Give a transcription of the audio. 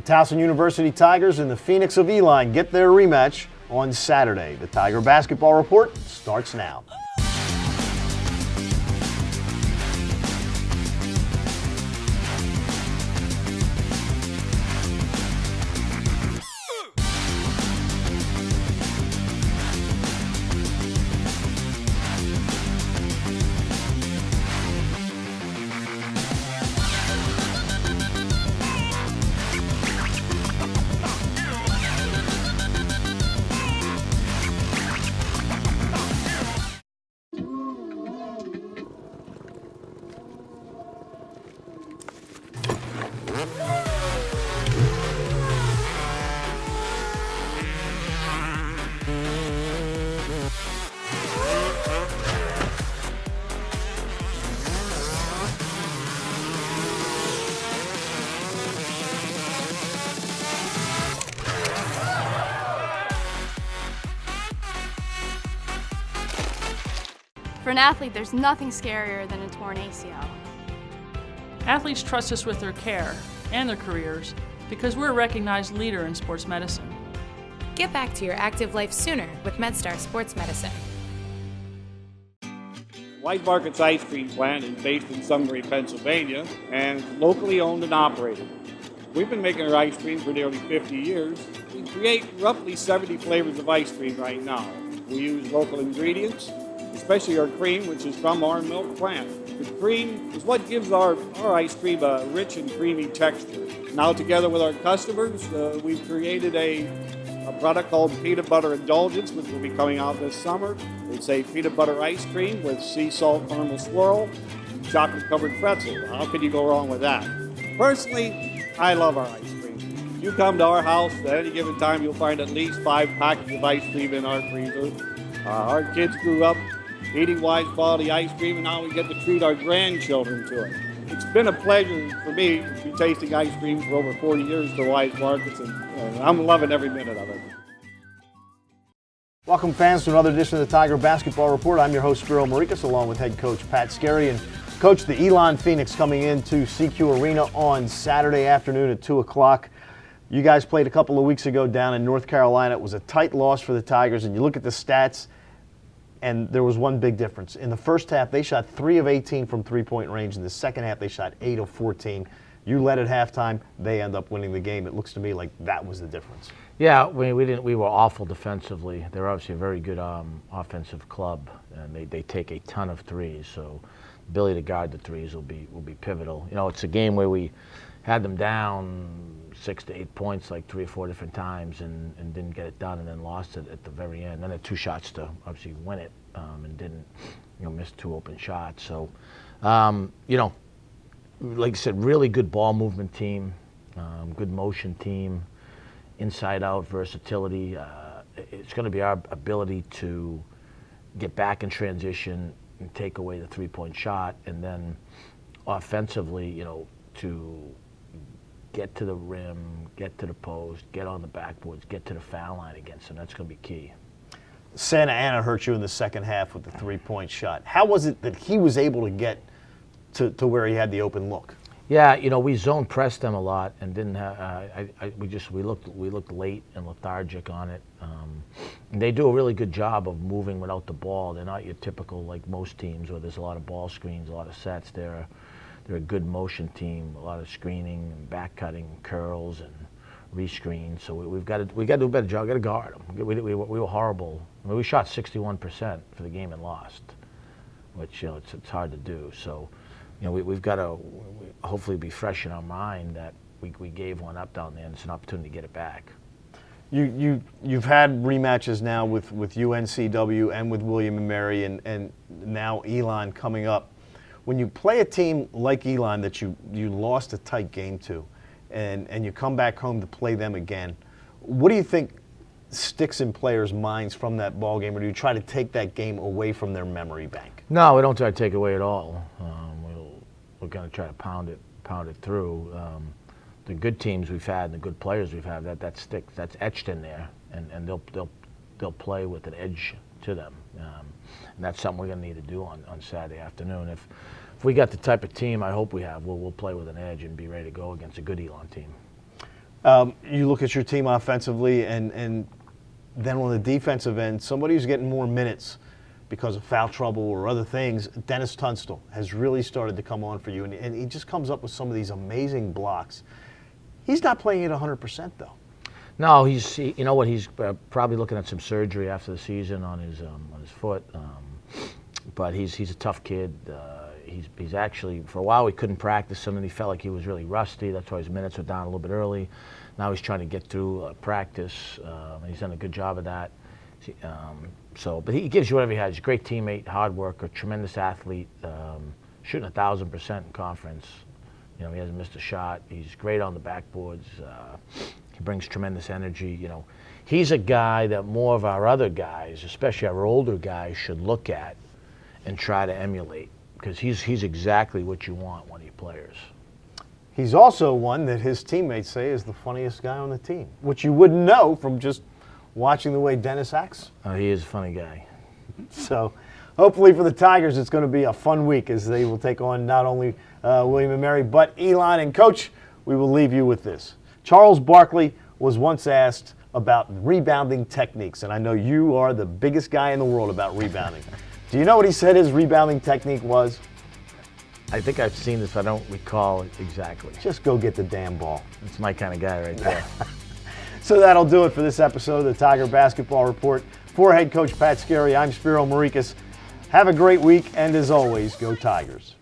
Towson University Tigers and the Phoenix of Elon get their rematch on Saturday. The Tiger Basketball Report starts now. For an athlete, there's nothing scarier than a torn ACL. Athletes trust us with their care and their careers because we're a recognized leader in sports medicine. Get back to your active life sooner with MedStar Sports Medicine. Wise Market's ice cream plant is based in Sunbury, Pennsylvania, and locally owned and operated. We've been making our ice cream for nearly 50 years. We create roughly 70 flavors of ice cream right now. We use local ingredients, especially our cream, which is from our milk plant. The cream is what gives our ice cream a rich and creamy texture. Now, together with our customers, we've created a product called Peanut Butter Indulgence, which will be coming out this summer. It's a peanut butter ice cream with sea salt caramel swirl, chocolate-covered pretzel. How could you go wrong with that? Personally, I love our ice cream. If you come to our house at any given time, you'll find at least 5 packets of ice cream in our freezer. Our kids grew up eating Wise quality ice cream, and now we get to treat our grandchildren to it. It's been a pleasure for me to be tasting ice cream for over 40 years for Wise Markets, and I'm loving every minute of it. Welcome, fans, to another edition of the Tiger Basketball Report. I'm your host, Spiro Morekas, along with head coach Pat Skerry. And coach, the Elon Phoenix coming into CQ Arena on Saturday afternoon at 2 o'clock. You guys played a couple of weeks ago down in North Carolina. It was a tight loss for the Tigers, and you look at the stats, and there was one big difference. In the first half, they shot 3 of 18 from three-point range. In the second half, they shot 8 of 14. You led at halftime. They end up winning the game. It looks to me like that was the difference. Yeah, we were awful defensively. They're obviously a very good offensive club, and they take a ton of threes. So, ability to guard the threes will be pivotal. You know, it's a game where we had them down 6 to 8 points like 3 or 4 different times and didn't get it done, and then lost it at the very end. Then had 2 shots to obviously win it, and didn't, miss 2 open shots. So, like I said, really good ball movement team, good motion team, inside out versatility. It's going to be our ability to get back in transition and take away the 3-point shot, and then offensively, to get to the rim, get to the post, get on the backboards, get to the foul line against them. That's going to be key. Santa Ana hurt you in the second half with the 3-point shot. How was it that he was able to get to where he had the open look? Yeah, we zone pressed them a lot and didn't have. We looked late and lethargic on it. And they do a really good job of moving without the ball. They're not your typical, like most teams, where there's a lot of ball screens, a lot of sets. They're a good motion team, a lot of screening and back cutting, curls and rescreen. So we've got to do a better job. We've got to guard them. We were horrible. I mean, we shot 61% for the game and lost, which it's hard to do. So. We've got to hopefully be fresh in our mind that we gave one up down there, and it's an opportunity to get it back. You've had rematches now with UNCW and with William and Mary, and now Elon coming up. When you play a team like Elon that you lost a tight game to, and you come back home to play them again, what do you think sticks in players' minds from that ball game, or do you try to take that game away from their memory bank? No, we don't try to take it away at all. We're going to try to pound it through. The good teams we've had and the good players we've had, that sticks, that's etched in there, and they'll play with an edge to them. And that's something we're going to need to do on Saturday afternoon. If we got the type of team I hope we have, we'll play with an edge and be ready to go against a good Elon team. You look at your team offensively, and then on the defensive end, somebody who's getting more minutes because of foul trouble or other things, Dennis Tunstall has really started to come on for you, and he just comes up with some of these amazing blocks. He's not playing at 100% though. No, you know what? He's probably looking at some surgery after the season on his foot. But he's a tough kid. He's actually, for a while he couldn't practice some, and he felt like he was really rusty. That's why his minutes were down a little bit early. Now he's trying to get through practice, and he's done a good job of that. But he gives you whatever he has. He's a great teammate, hard worker, tremendous athlete, shooting 1,000% in conference. You know, he hasn't missed a shot. He's great on the backboards. He brings tremendous energy. You know, he's a guy that more of our other guys, especially our older guys, should look at and try to emulate, because he's exactly what you want when he plays. He's also one that his teammates say is the funniest guy on the team, which you wouldn't know from just watching the way Dennis acts. He is a funny guy. So hopefully for the Tigers, it's going to be a fun week as they will take on not only William & Mary, but Elon. And Coach, we will leave you with this. Charles Barkley was once asked about rebounding techniques, and I know you are the biggest guy in the world about rebounding. Do you know what he said his rebounding technique was? I think I've seen this, but I don't recall it exactly. Just go get the damn ball. It's my kind of guy right there. So that'll do it for this episode of the Tiger Basketball Report. For head coach Pat Skerry, I'm Spiro Morekas. Have a great week, and as always, go Tigers.